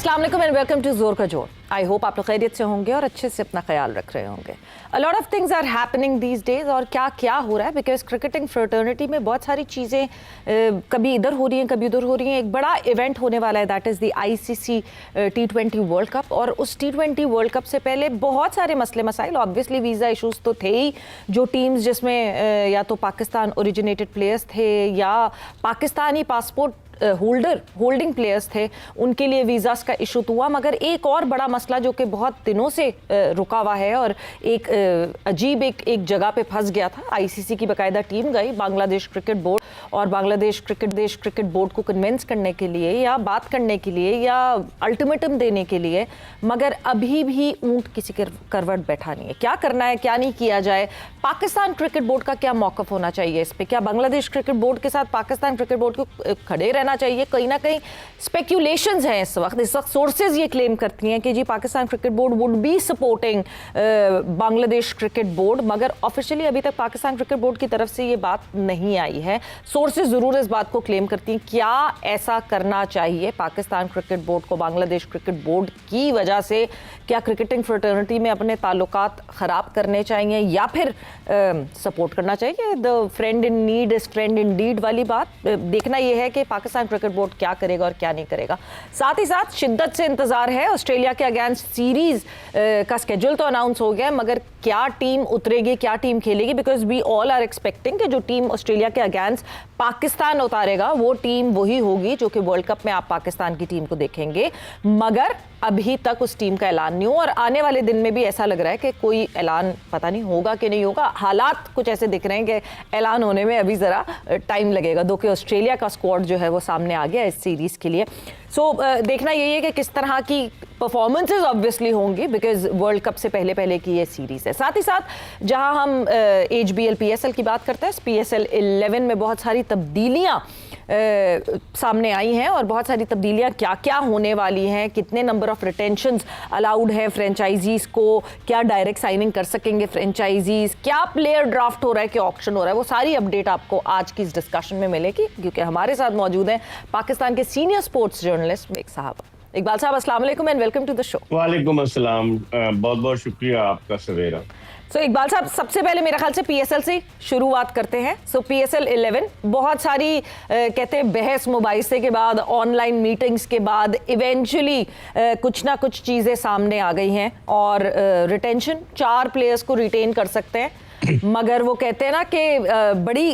अस्सलाम वालेकुम and welcome to जोर का जोर। आई होप आप लोग खैरियत से होंगे और अच्छे से अपना ख्याल रख रहे होंगे। A lot of things are happening these days और क्या क्या हो रहा है, बिकॉज क्रिकेटिंग फ्रेटर्निटी में बहुत सारी चीज़ें कभी इधर हो रही हैं कभी उधर हो रही हैं। एक बड़ा इवेंट होने वाला है, that is the ICC T20 world cup. और उस T20 वर्ल्ड कप से पहले बहुत सारे मसले मसाइल, ऑब्वियसली वीज़ा इशूज़ तो थे ही। जो टीम्स जिसमें या तो पाकिस्तान ओरिजिनेटेड प्लेयर्स थे या पाकिस्तानी पासपोर्ट होल्डिंग प्लेयर्स थे, उनके लिए वीज़ास का इशू तो हुआ। मगर एक और बड़ा मसला जो कि बहुत दिनों से रुका हुआ है और एक अजीब एक जगह पे फंस गया था। ICC की बाकायदा टीम गई बांग्लादेश क्रिकेट बोर्ड और बांग्लादेश क्रिकेट बोर्ड को कन्विंस करने के लिए या बात करने के लिए या अल्टीमेटम देने के लिए, मगर अभी भी ऊंट किसी के करवट बैठा नहीं है। क्या करना है, क्या नहीं किया जाए, पाकिस्तान क्रिकेट बोर्ड का क्या मौक़िफ़ होना चाहिए इस पर, क्या बांग्लादेश क्रिकेट बोर्ड के साथ पाकिस्तान क्रिकेट बोर्ड को खड़े रहना चाहिए। कहीं ना कहीं स्पेक्यूलेशंस हैं इस वक्त सोर्सेज ये क्लेम करती हैं कि जी Pakistan cricket board would be supporting Bangladesh cricket board, मगर ऑफिशियली अभी तक पाकिस्तान क्रिकेट बोर्ड की तरफ से ये बात नहीं आई है। सोर्सेज ज़रूर इस बात को क्लेम करती हैं। क्या ऐसा करना चाहिए पाकिस्तान क्रिकेट बोर्ड को बांग्लादेश क्रिकेट बोर्ड की वजह से? क्या क्रिकेटिंग फ्रेटर्निटी में अपने ताल्लुकात ख़राब करने चाहिए या फिर सपोर्ट करना चाहिए? The friend in need is friend in deed वाली बात। देखना यह है कि पाकिस्तान क्रिकेट बोर्ड क्या करेगा और क्या नहीं करेगा। साथ ही साथ शिद्दत से इंतजार है ऑस्ट्रेलिया के अगेंस्ट सीरीज का स्केड्यूल तो अनाउंस हो गया, मगर क्या टीम उतरेगी, क्या टीम खेलेगी? Because we all are expecting कि जो टीम ऑस्ट्रेलिया के अगेंस्ट पाकिस्तान उतारेगा वो टीम वही होगी जो कि वर्ल्ड कप में आप पाकिस्तान की टीम को देखेंगे। मगर अभी तक उस टीम का ऐलान नहीं हुआ और आने वाले दिन में भी ऐसा लग रहा है कि कोई ऐलान पता नहीं होगा कि नहीं होगा। हालात कुछ ऐसे दिख रहे हैं कि ऐलान होने में अभी ज़रा टाइम लगेगा, दो कि ऑस्ट्रेलिया का स्क्वाड जो है वो सामने आ गया इस सीरीज़ के लिए। सो देखना यही है कि किस तरह की परफॉर्मेंसेज ऑब्वियसली होंगी, बिकॉज वर्ल्ड कप से पहले की ये सीरीज़ है। साथ ही साथ जहां हम HBL PSL की बात करते हैं, PSL 11 में बहुत सारी तब्दीलियां सामने आई हैं और बहुत सारी तब्दीलियां क्या क्या होने वाली हैं, कितने नंबर ऑफ रिटेंशंस अलाउड हैं फ्रेंचाइजीज़ को, क्या डायरेक्ट साइनिंग कर सकेंगे फ्रेंचाइजीज़, क्या प्लेयर ड्राफ्ट हो रहा है, क्या ऑक्शन हो रहा है, वो सारी अपडेट आपको आज की इस डिस्कशन में मिलेगी, क्योंकि हमारे साथ मौजूद हैं पाकिस्तान के सीनियर स्पोर्ट्स जर्नलिस्ट मेक साहब। इकबाल साहब अस्सलाम वालेकुम and welcome to the show. वालेकुम अस्सलाम, बहुत बहुत शुक्रिया आपका सवेरा। सो इकबाल साहब, सबसे पहले मेरे ख्याल से PSL से शुरुआत करते हैं। सो PSL 11 बहुत सारी कहते हैं बहस मुबाहिसे के बाद, ऑनलाइन मीटिंग्स के बाद इवेंचुअली कुछ ना कुछ चीज़ें सामने आ गई हैं और रिटेंशन 4 प्लेयर्स को रिटेन कर सकते हैं, मगर वो कहते हैं ना कि बड़ी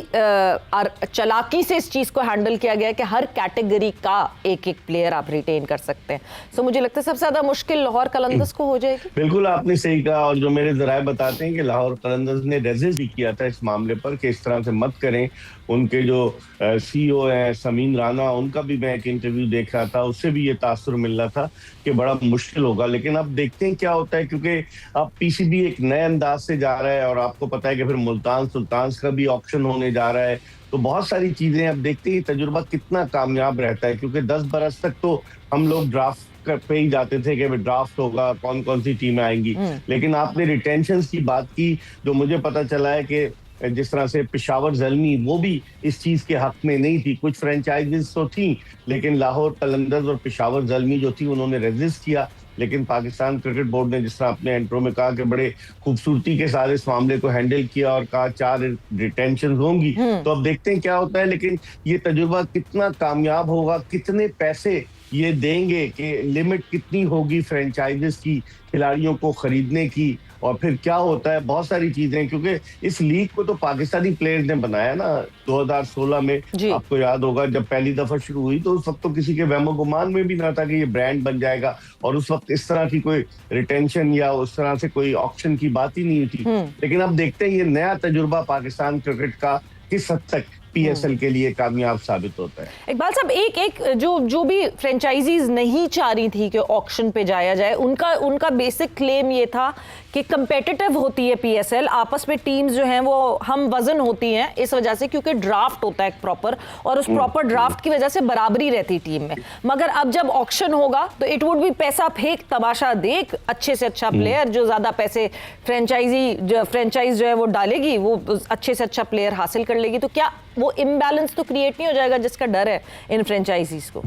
चालाकी से इस चीज़ को हैंडल किया गया है कि हर कैटेगरी का एक एक प्लेयर आप रिटेन कर सकते हैं। सो मुझे लगता है सबसे ज़्यादा मुश्किल लाहौर कलंदर्स को हो जाएगी। बिल्कुल आपने सही कहा, और जो मेरे जराए बताते हैं कि लाहौर कलंदर्स ने रेजिस्ट भी किया था इस मामले पर कि इस तरह से मत करें। उनके जो CEO हैं समीन राना, उनका भी मैं एक इंटरव्यू देख रहा था, उससे भी ये तासुर मिल रहा था कि बड़ा मुश्किल होगा। लेकिन अब देखते हैं क्या होता है, क्योंकि अब PCB एक नए अंदाज से जा रहा है और आपको पता है कि फिर मुल्तान सुल्तान्स का भी ऑक्शन होने जा रहा है। तो बहुत सारी चीजें अब देखते हैं तजुर्बा कितना कामयाब रहता है, क्योंकि 10 बरस तक तो हम लोग ड्राफ्ट पे ही जाते थे कि ड्राफ्ट होगा, कौन कौन सी टीमें आएंगी। लेकिन आपने रिटेंशन की बात की, जो मुझे पता चला है कि जिस तरह से पेशावर ज़ल्मी वो भी इस चीज के हक में नहीं थी। कुछ फ्रेंचाइजीज तो थी, लेकिन लाहौर कलंदर्स और पेशावर ज़ल्मी जो थी उन्होंने रेजिस्ट किया। लेकिन पाकिस्तान क्रिकेट बोर्ड ने, जिस तरह अपने इंट्रो में कहा, कि बड़े खूबसूरती के साथ इस मामले को हैंडल किया और कहा 4 रिटेंशन होंगी। तो अब देखते हैं क्या होता है। लेकिन ये तजुर्बा कितना कामयाब होगा, कितने पैसे ये देंगे, कि लिमिट कितनी होगी फ्रेंचाइजीज की खिलाड़ियों को खरीदने की, और फिर क्या होता है, बहुत सारी चीजें। क्योंकि इस लीग को तो पाकिस्तानी प्लेयर्स ने बनाया ना 2016 में, आपको याद होगा जब पहली दफा शुरू हुई, तो उस वक्त तो किसी के वहमो गुमान में भी ना था कि ये ब्रांड बन जाएगा, और उस वक्त इस तरह की कोई रिटेंशन या उस तरह से कोई ऑक्शन की बात ही नहीं थी। लेकिन अब देखते हैं ये नया तजुर्बा पाकिस्तान क्रिकेट का किस हद तक PSL के लिए कामयाब साबित होता है। इकबाल साहब, एक जो भी फ्रेंचाइजीज नहीं चाह रही थी कि ऑक्शन पे जाया जाए, उनका बेसिक क्लेम ये था कि कंपेटिटिव होती है PSL, आपस में टीम्स जो हैं वो हम वजन होती हैं इस वजह से, क्योंकि ड्राफ्ट होता है एक प्रॉपर, और उस प्रॉपर ड्राफ्ट की वजह से बराबरी रहती टीम में। मगर अब जब ऑक्शन होगा तो इट वुड भी पैसा फेंक तमाशा देख, अच्छे से अच्छा प्लेयर, जो ज्यादा पैसे फ्रेंचाइज जो है वो डालेगी, वो अच्छे से अच्छा प्लेयर हासिल कर लेगी। तो क्या वो इम्बैलेंस तो क्रिएट नहीं हो जाएगा जिसका डर है इन फ्रेंचाइजीज को?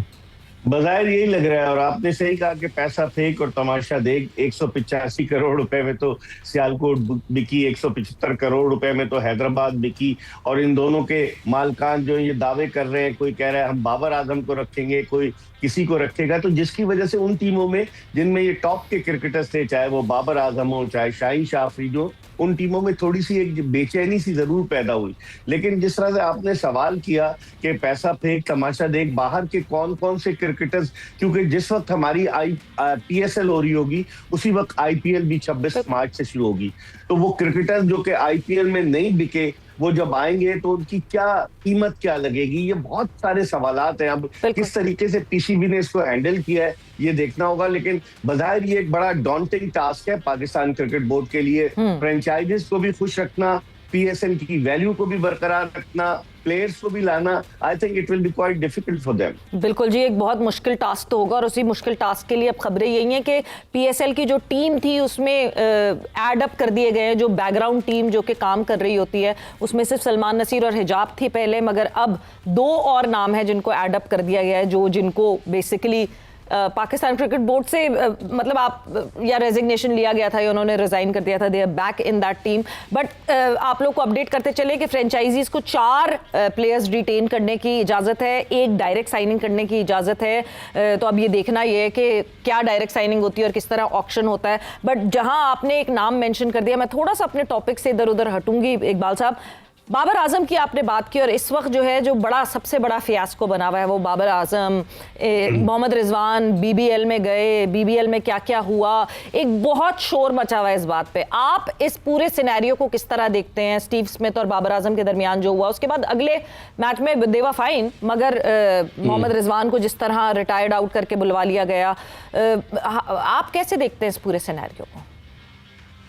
बाजार यही लग रहा है। और आपने सही कहा कि पैसा फेंक और तमाशा देख। 185 करोड़ रुपए में तो सियालकोट बिकी, 175 करोड़ रुपए में तो हैदराबाद बिकी। और इन दोनों के मालकान जो ये दावे कर रहे हैं, कोई कह रहा है हम बाबर आजम को रखेंगे, कोई किसी को रखेगा, तो जिसकी वजह से उन टीमों में जिनमें ये टॉप के क्रिकेटर्स थे, चाहे वो बाबर आजम हो चाहे शाहीन शाह अफरीदी हो, उन टीमों में थोड़ी सी एक बेचैनी सी जरूर पैदा हुई। लेकिन जिस तरह से आपने सवाल किया कि पैसा फेंक तमाशा देख, बाहर के कौन कौन से क्रिकेटर्स, क्योंकि जिस वक्त हमारी PSL हो रही होगी उसी वक्त IPL भी 26 मार्च से शुरू होगी। तो वो क्रिकेटर्स जो कि IPL में नहीं बिके, वो जब आएंगे तो उनकी क्या कीमत क्या लगेगी, ये बहुत सारे सवालात हैं। अब किस तरीके से PCB ने इसको हैंडल किया है ये देखना होगा। लेकिन बजाय ये एक बड़ा डॉन्टिंग टास्क है पाकिस्तान क्रिकेट बोर्ड के लिए। फ्रेंचाइजीज को भी खुश रखना, PSL की वैल्यू को भी बरकरार रखना, प्लेयर्स को भी लाना, I think it will be quite difficult for them. बिल्कुल जी, एक बहुत मुश्किल टास्क तो होगा और उसी मुश्किल टास्क के लिए अब खबरें यही हैं कि PSL की जो टीम थी उसमें ऐड अप कर दिए गए हैं। जो बैकग्राउंड टीम जो कि काम कर रही होती है उसमें सिर्फ सलमान नसीर और हिजाब थी पहले, मगर अब 2 और नाम है जिनको ऐड अप कर दिया गया है, जो जिनको बेसिकली पाकिस्तान क्रिकेट बोर्ड से मतलब आप या रेजिग्नेशन लिया गया था या उन्होंने रिजाइन कर दिया था, they are back in that team. But आप लोग को अपडेट करते चले कि फ्रेंचाइजीज को 4 प्लेयर्स रिटेन करने की इजाज़त है, 1 डायरेक्ट साइनिंग करने की इजाज़त है। तो अब ये देखना ये है कि क्या डायरेक्ट साइनिंग होती है और किस तरह ऑक्शन होता है। बट जहां आपने एक नाम मेंशन कर दिया, मैं थोड़ा सा अपने टॉपिक से इधर उधर हटूंगी इकबाल साहब। बाबर आजम की आपने बात की और इस वक्त जो है जो बड़ा सबसे बड़ा फियास्को बना हुआ है वो बाबर आजम, मोहम्मद रिजवान BBL में गए, BBL में क्या क्या हुआ, एक बहुत शोर मचा हुआ है इस बात पे। आप इस पूरे सिनेरियो को किस तरह देखते हैं? स्टीव स्मिथ और बाबर आजम के दरमियान जो हुआ, उसके बाद अगले मैच में दे वर फाइन, मगर मोहम्मद रिजवान को जिस तरह रिटायर्ड आउट करके बुलवा लिया गया, आप कैसे देखते हैं इस पूरे सिनेरियो को?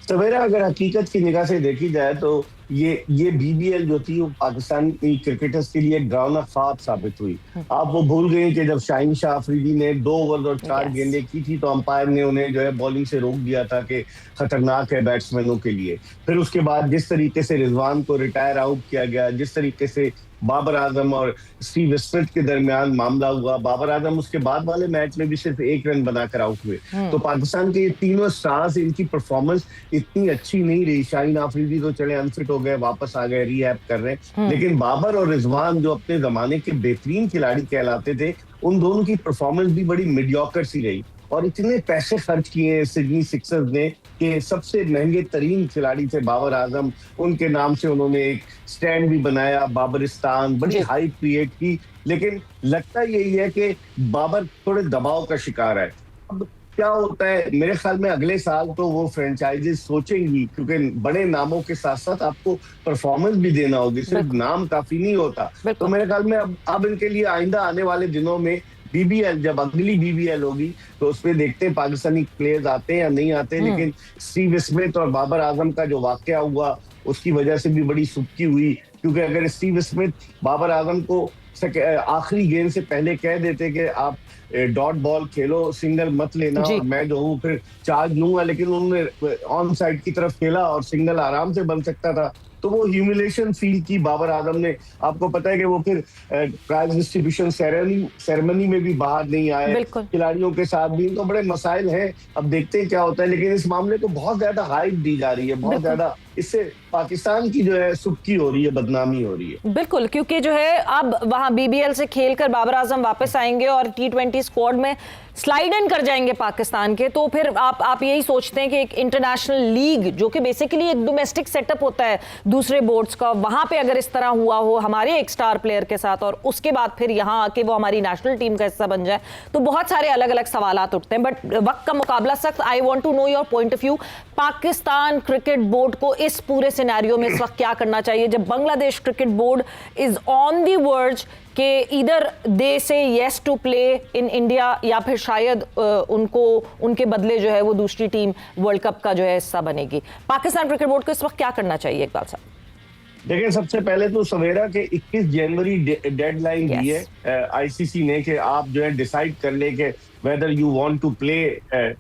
सवेरा अगर हकीकत की निगाह से देखी जाए तो ये BBL जो थी वो पाकिस्तान की क्रिकेटर्स के लिए ग्राउंड ऑफ ख्वाब साबित हुई। आप वो भूल गए कि जब शाहीन शाह अफरीदी ने 2 ओवर और 4 गेंदें की थी तो अंपायर ने उन्हें जो है बॉलिंग से रोक दिया था कि खतरनाक है बैट्समैनों के लिए। फिर उसके बाद जिस तरीके से रिजवान को रिटायर आउट किया गया, जिस तरीके से बाबर आजम और स्टीव स्मिथ के दरमियान मामला हुआ, बाबर आजम उसके बाद वाले मैच में भी सिर्फ 1 रन बनाकर आउट हुए। तो पाकिस्तान के ये तीनों स्टार्स, इनकी परफॉर्मेंस इतनी अच्छी नहीं रही। शाहीन अफरीदी तो चले अनफिट हो गए, वापस आ गए, रीहैब कर रहे हैं, लेकिन बाबर और रिजवान जो अपने जमाने के बेहतरीन खिलाड़ी कहलाते थे, उन दोनों की परफॉर्मेंस भी बड़ी मीडियोकर सी रही। और इतने पैसे खर्च किए सिडनी सिक्सर्स ने कि सबसे महंगे तरीन खिलाड़ी थे बाबर आजम, उनके नाम से उन्होंने एक स्टैंड भी बनाया, बाबरिस्तान, बड़ी हाइप क्रिएट की। लेकिन लगता यही है कि बाबर थोड़े दबाव का शिकार है। अब क्या होता है, मेरे ख्याल में अगले साल तो वो फ्रेंचाइजीज सोचेंगी, क्योंकि बड़े नामों के साथ साथ आपको परफॉर्मेंस भी देना होगी, सिर्फ नाम काफी नहीं होता। तो मेरे ख्याल में अब इनके लिए आइंदा आने वाले दिनों में BBL, जब अगली BBL होगी तो उसमें देखते हैं पाकिस्तानी प्लेयर्स आते हैं या नहीं आते। लेकिन स्टीव स्मिथ और बाबर आजम का जो वाकया हुआ उसकी वजह से भी बड़ी सुबकी हुई, क्योंकि अगर स्टीव स्मिथ बाबर आजम को आखिरी गेंद से पहले कह देते कि आप डॉट बॉल खेलो, सिंगल मत लेना, मैं जो हूँ फिर चार्ज लूंगा, लेकिन उन्होंने ऑन साइड की तरफ खेला और सिंगल आराम से बन सकता था, तो वो ह्यूमिलेशन फील की बाबर आजम ने। आपको पता है कि वो फिर प्राइज डिस्ट्रीब्यूशन सेरेमनी में भी बाहर नहीं आए, खिलाड़ियों के साथ भी, तो बड़े मसाइल हैं। अब देखते हैं क्या होता है, लेकिन इस मामले को बहुत ज्यादा हाइप दी जा रही है, बहुत ज्यादा इससे पाकिस्तान की जो है सुबकी हो रही है, बदनामी हो रही है। बिल्कुल, क्योंकि जो है अब वहां BBL से खेलकर बाबर आजम वापस आएंगे और T20 स्क्वाड में स्लाइड इन कर जाएंगे पाकिस्तान के, तो फिर आप यही सोचते हैं कि एक इंटरनेशनल लीग जो कि बेसिकली एक डोमेस्टिक सेटअप होता है दूसरे बोर्ड्स का, वहां पे अगर इस तरह हुआ हो हमारे एक स्टार प्लेयर के साथ और उसके बाद फिर यहाँ आके वो हमारी नेशनल टीम का हिस्सा बन जाए, तो बहुत सारे अलग अलग सवालात उठते हैं। बट वक्त का मुकाबला सख्त। I want to know your point of view, Pakistan cricket board को इस पूरे सिनेरियो में इस वक्त क्या करना चाहिए, जब Bangladesh cricket board is on the verge कि इधर they say yes to play in India या फिर शायद उनको उनके बदले जो है वो दूसरी टीम वर्ल्ड कप का जो है हिस्सा बनेगी। पाकिस्तान क्रिकेट बोर्ड को इस वक्त क्या करना चाहिए इकबाल साहब? देखिए, सबसे पहले तो सवेरा के 21 जनवरी डेडलाइन दी यस है आईसीसी ने कि आप जो है डिसाइड कर ले कि whether you want to play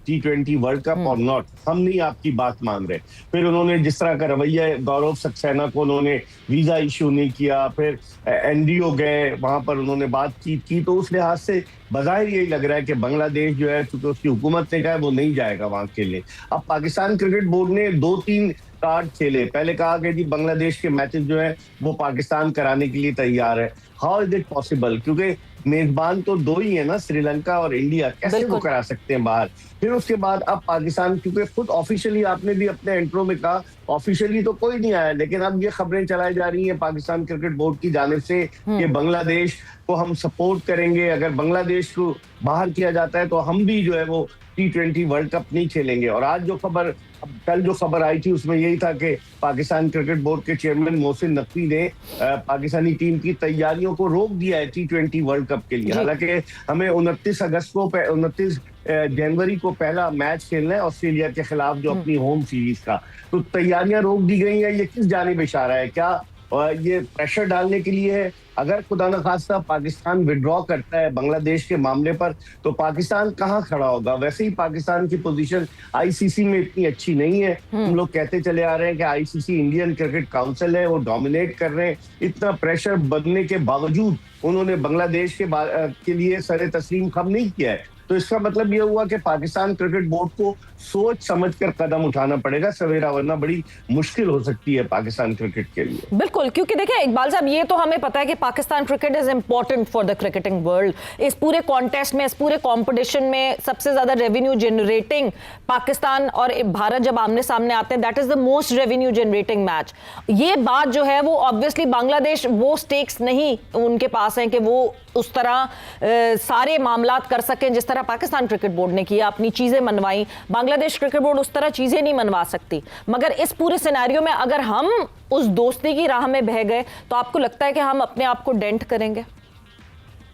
T20 world cup और नॉट। हम नहीं आपकी बात मान रहे। फिर उन्होंने जिस तरह का रवैया, गौरव सक्सेना को उन्होंने वीजा इश्यू नहीं किया, फिर एनडीओ गए, वहां पर उन्होंने बातचीत की, तो उस लिहाज से बज़ाहिर यही लग रहा है कि बांग्लादेश जो है, चूंकि उसकी हुकूमत ने कहा है वो नहीं जाएगा वहां के लिए। अब पाकिस्तान क्रिकेट बोर्ड ने 2-3 कार्ड खेले। पहले कहा कि जी बांग्लादेश के मैचेस जो है वो पाकिस्तान कराने के लिए तैयार है। How is it possible? क्योंकि मेजबान तो 2 ही है ना, श्रीलंका और इंडिया, कैसे वो करा सकते हैं बाहर? फिर उसके बाद अब पाकिस्तान, क्योंकि खुद ऑफिशियली आपने भी अपने इंट्रो में कहा, ऑफिशियली तो कोई नहीं आया, लेकिन अब ये खबरें चलाई जा रही हैं पाकिस्तान क्रिकेट बोर्ड की जानिब से कि बांग्लादेश को हम सपोर्ट करेंगे। अगर बांग्लादेश को बाहर किया जाता है तो हम भी जो है वो T20 वर्ल्ड कप नहीं खेलेंगे। और आज जो खबर, कल जो खबर आई थी उसमें यही था कि पाकिस्तान क्रिकेट बोर्ड के चेयरमैन मोहसिन नकवी ने पाकिस्तानी टीम की तैयारियों को रोक दिया है T20 वर्ल्ड कप के लिए। हालांकि हमें 29 जनवरी को पहला मैच खेलना है ऑस्ट्रेलिया के खिलाफ, जो अपनी होम सीरीज का, तो तैयारियां रोक दी गई हैं। ये किस जानिब इशारा है? क्या ये प्रेशर डालने के लिए है? अगर खुदा न खास्ता पाकिस्तान विड्रॉ करता है बांग्लादेश के मामले पर, तो पाकिस्तान कहाँ खड़ा होगा? वैसे ही पाकिस्तान की पोजीशन आईसीसी में इतनी अच्छी नहीं है। हम लोग कहते चले आ रहे हैं कि आईसीसी इंडियन क्रिकेट काउंसिल है, वो डोमिनेट कर रहे हैं। इतना प्रेशर बनने के बावजूद उन्होंने बांग्लादेश के लिए सरे तस्लीम खम नहीं किया है। तो इसका मतलब ये हुआ कि पाकिस्तान क्रिकेट बोर्ड को सोच समझकर कदम उठाना पड़ेगा सवेरा, वरना बड़ी मुश्किल हो सकती है पाकिस्तान क्रिकेट के लिए। बिल्कुल, क्योंकि देखिए इकबाल साहब, ये तो हमें पता है कि Pakistan cricket is important for the cricketing world. इस पूरे कॉन्टेस्ट में, इस पूरे कंपटीशन में सबसे ज्यादा रेवेन्यू जनरेटिंग पाकिस्तान और भारत जब आमने सामने आते हैं, that is the most revenue generating match. ये बात जो है वो ऑब्वियसली बांग्लादेश, वो स्टेक्स नहीं उनके पास हैं कि वो उस तरह सारे मामलात कर सकें जिस तरह पाकिस्तान क्रिकेट बोर्ड ने किया, अपनी चीजें मनवाई। बांग्लादेश क्रिकेट बोर्ड उस तरह चीजें नहीं मनवा सकती। मगर इस पूरे सिनेरियो में अगर हम उस दोस्ती की राह में बह गए, तो आपको लगता है कि हम अपने आप को डेंट करेंगे?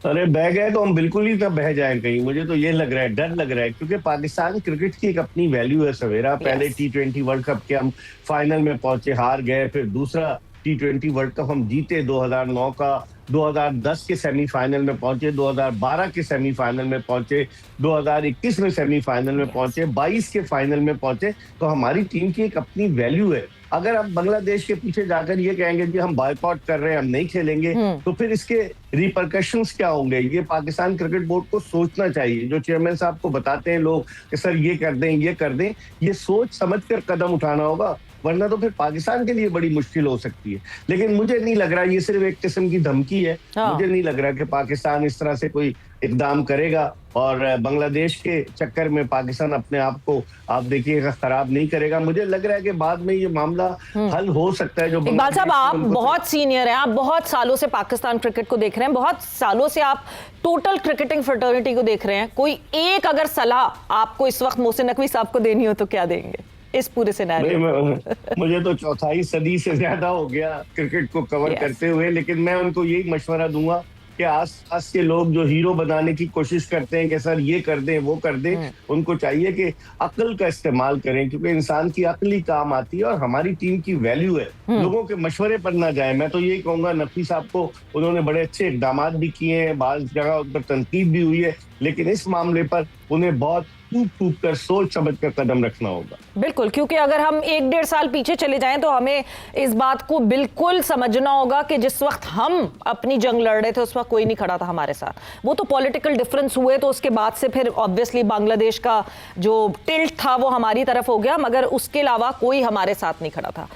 अरे बह गए तो हम बिल्कुल ही तब बह जाए कहीं। मुझे तो ये लग रहा है, डर लग रहा है, क्योंकि पाकिस्तान क्रिकेट की एक अपनी वैल्यू है सवेरा। पहले T20 वर्ल्ड कप के हम फाइनल में पहुंचे, हार गए। फिर दूसरा T20 वर्ल्ड कप हम जीते 2009 का, 2010 के सेमीफाइनल में पहुंचे, 2012 के सेमीफाइनल में पहुंचे, 2021 में सेमीफाइनल में पहुंचे, 22 के फाइनल में पहुंचे। तो हमारी टीम की एक अपनी वैल्यू है। अगर हम बांग्लादेश के पीछे जाकर ये कहेंगे कि हम बायकॉट कर रहे हैं, हम नहीं खेलेंगे, तो फिर इसके रिपरकशंस क्या होंगे? ये पाकिस्तान क्रिकेट बोर्ड को सोचना चाहिए। जो चेयरमैन साहब को बताते हैं लोग कि सर ये कर दें, ये कर दें, ये सोच समझकर कदम उठाना होगा, वरना तो फिर पाकिस्तान के लिए बड़ी मुश्किल हो सकती है। लेकिन मुझे नहीं लग रहा, ये सिर्फ एक किस्म की धमकी है। मुझे नहीं लग रहा कि पाकिस्तान इस तरह से कोई इकदाम करेगा, और बांग्लादेश के चक्कर में पाकिस्तान अपने आप को, आप देखिएगा, खराब नहीं करेगा। मुझे लग रहा है कि बाद में ये मामला हल हो सकता है। जो इकबाल साहब, आप बहुत सीनियर हैं, आप बहुत सालों से पाकिस्तान क्रिकेट को देख रहे हैं, बहुत सालों से आप टोटल क्रिकेटिंग फ्रेटर्निटी को देख रहे हैं। कोई एक अगर सलाह आपको इस वक्त मोहसिन नकवी साहब को देनी हो तो क्या देंगे इस पूरे सिनेरियो में? मुझे तो चौथाई सदी से ज्यादा हो गया क्रिकेट को कवर करते हुए, लेकिन मैं उनको यही मशवरा दूंगा कि आस-पास के लोग जो हीरो बनाने की कोशिश करते हैं कि सर ये कर दें, वो कर दें, उनको चाहिए कि अक्ल का इस्तेमाल करें, क्योंकि इंसान की अक्ल ही काम आती है और हमारी टीम की वैल्यू है। लोगों के मशवरे पर ना जाए। मैं तो यही कहूंगा, नकवी साहब को उन्होंने बड़े अच्छे इकदाम भी किए हैं, बाज़ जगह उन पर तनकीद भी हुई है, लेकिन इस मामले पर उन्हें बहुत फूक कर सोच समझ कर कदम रखना होगा। बिल्कुल, क्योंकि अगर हम 1-1.5 साल पीछे चले जाएं तो हमें इस बात को बिल्कुल समझना होगा कि जिस वक्त हम अपनी जंग लड़ रहे थे उस वक्त कोई नहीं खड़ा था हमारे साथ। वो तो पॉलिटिकल डिफरेंस हुए तो उसके बाद से फिर ऑब्वियसली बांग्लादेश का जो टिल्ट था वो हमारी तरफ हो गया, मगर उसके अलावा कोई हमारे साथ नहीं खड़ा था।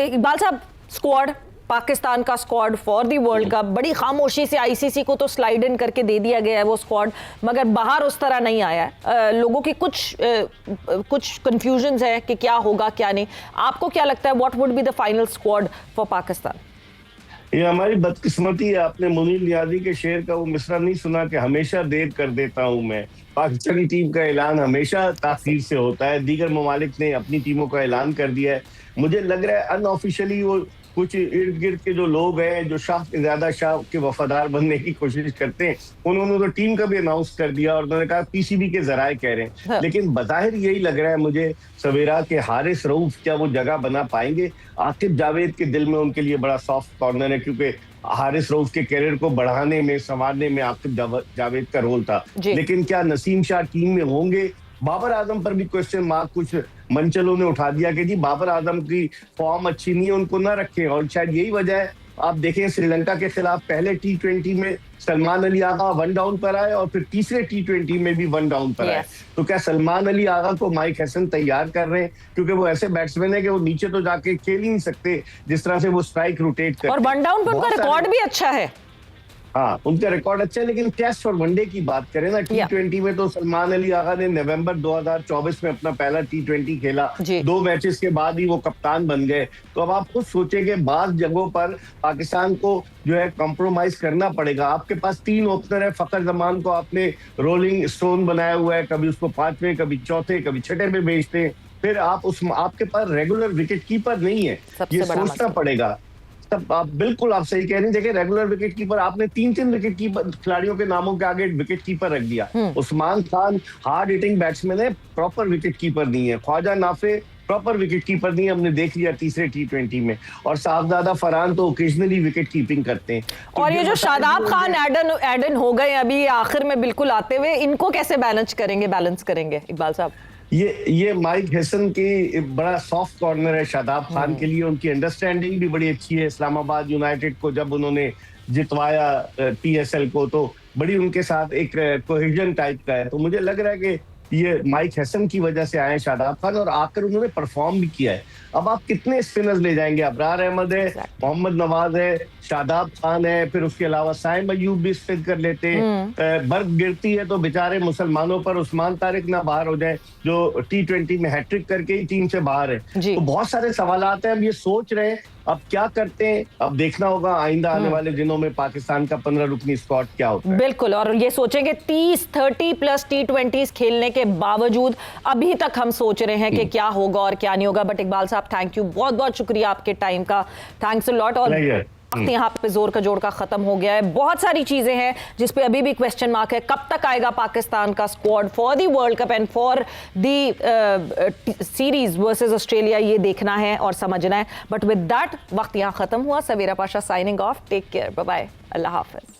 इकबाल साहब, स्क्वाड, पाकिस्तान का squad for the world cup, बड़ी खामोशी से आईसीसी को तो स्लाइड इन करके दे दिया गया है वो स्क्वाड, मगर बाहर उस तरह नहीं आया है। लोगों की कुछ कंफ्यूजन्स है कि क्या होगा क्या नहीं। आपको क्या लगता है, what would be the final squad for Pakistan? ये हमारी बदकिस्मती है। आपने मुनीर नियाजी के शेर का वो मिसरा नहीं सुना कि हमेशा देर कर देता हूं मैं? पाकिस्तानी टीम का ऐलान हमेशा ताखीर से होता है। दीगर ममालिक ने अपनी टीमों का ऐलान कर दिया है। मुझे लग रहा है अनऑफिशियली वो कुछ इर्द गिर्द के जो लोग हैं जो शाह से ज्यादा शाह के वफादार बनने की कोशिश करते हैं, उन्होंने तो टीम का भी अनाउंस कर दिया और उन्होंने कहा पीसीबी के जराए कह रहे हैं। हाँ। लेकिन बज़ाहिर यही लग रहा है मुझे सवेरा के हारिस रऊफ क्या वो जगह बना पाएंगे। आतिफ जावेद के दिल में उनके लिए बड़ा सॉफ्ट कॉर्नर है, क्योंकि हारिस रऊफ के कैरियर को बढ़ाने में संवारने में आतिफ जावेद का रोल था। लेकिन क्या नसीम शाह टीम में होंगे? बाबर आजम पर भी क्वेश्चन मार्क कुछ मंचलों ने उठा दिया कि जी बाबर आजम की फॉर्म अच्छी नहीं है, उनको ना रखें। और शायद यही वजह है, आप देखें श्रीलंका के खिलाफ पहले T20 में सलमान अली आगा 1 डाउन पर आए और फिर तीसरे T20 में भी 1 डाउन पर आए। तो क्या सलमान अली आगा को माइक हसन तैयार कर रहे हैं? क्योंकि वो ऐसे बैट्समैन है कि वो नीचे तो जाके खेल ही नहीं सकते जिस तरह से वो स्ट्राइक रोटेट करते और 1 डाउन पर उनका रिकॉर्ड भी अच्छा है। हाँ, उनका रिकॉर्ड अच्छा है, लेकिन टेस्ट और वनडे की बात करें ना, T20 में तो सलमान अली आगा ने नवंबर 2024 में अपना पहला T20 खेला, 2 मैचेस के बाद ही वो कप्तान बन गए। तो अब आप खुद सोचें कि बात जगहों पर पाकिस्तान को जो है कॉम्प्रोमाइज करना पड़ेगा। आपके पास 3 ओपनर है, फखर जमान को आपने रोलिंग स्टोन बनाया हुआ है, कभी उसको 5वें, कभी चौथे, कभी छठे पे भेजते हैं। फिर आपके पास रेगुलर विकेट कीपर नहीं है, ये सोचना पड़ेगा। तब आप बिल्कुल आप सही कह रही हैं। देखिए रेगुलर विकेट कीपर आपने 3 विकेट कीपर खिलाड़ियों के नामों के आगे विकेट कीपर रख दिया। Usman Khan hard hitting batsman है, प्रॉपर विकेट कीपर नहीं है। Khawaja Nafay proper wicket keeper नहीं है, हमने देख लिया तीसरे T20 में। और साहबजादा फरहान तो ओकेजनली विकेट कीपिंग करते हैं। तो और ये जो शादाब खान एडन हो गए अभी आखिर में बिल्कुल आते हुए, इनको कैसे बैलेंस करेंगे इकबाल साहब? ये माइक हसन की बड़ा सॉफ्ट कॉर्नर है शादाब खान के लिए। उनकी अंडरस्टैंडिंग भी बड़ी अच्छी है। इस्लामाबाद यूनाइटेड को जब उन्होंने जितवाया PSL को, तो बड़ी उनके साथ एक कोहेजन टाइप का है। तो मुझे लग रहा है कि ये माइक हसन की वजह से आए शादाब खान, और आकर उन्होंने परफॉर्म भी किया है। अब आप कितने स्पिनर्स ले जाएंगे? अबरार अहमद है, मोहम्मद नवाज है, शादाब खान है, फिर उसके अलावा साइम अयूब भी स्पिन कर लेते हैं। बर्फ गिरती है तो बेचारे मुसलमानों पर उस्मान तारिक ना बाहर हो जाए, जो T20 में हैट्रिक करके ही टीम से बाहर है। तो बहुत सारे सवालात हैं। हम ये सोच रहे हैं अब क्या करते हैं, अब देखना होगा आइंदा आने वाले दिनों में पाकिस्तान का 15 रुकनी स्क्वाड क्या होता है। बिल्कुल, और ये सोचेंगे 30 प्लस T20 खेलने के बावजूद अभी तक हम सोच रहे हैं कि क्या होगा और क्या नहीं होगा। बट इकबाल साहब थैंक यू, बहुत बहुत शुक्रिया आपके टाइम का, थैंक्स अ लॉट। और यहाँ पे जोर का जोड़ का खत्म हो गया है। बहुत सारी चीजें हैं जिस पे अभी भी क्वेश्चन मार्क है। कब तक आएगा पाकिस्तान का squad for the world cup and for the series versus Australia, ये देखना है और समझना है। बट विद दैट वक्त यहाँ खत्म हुआ। Savera Pasha signing off. Take care, bye bye, अल्लाह हाफिज।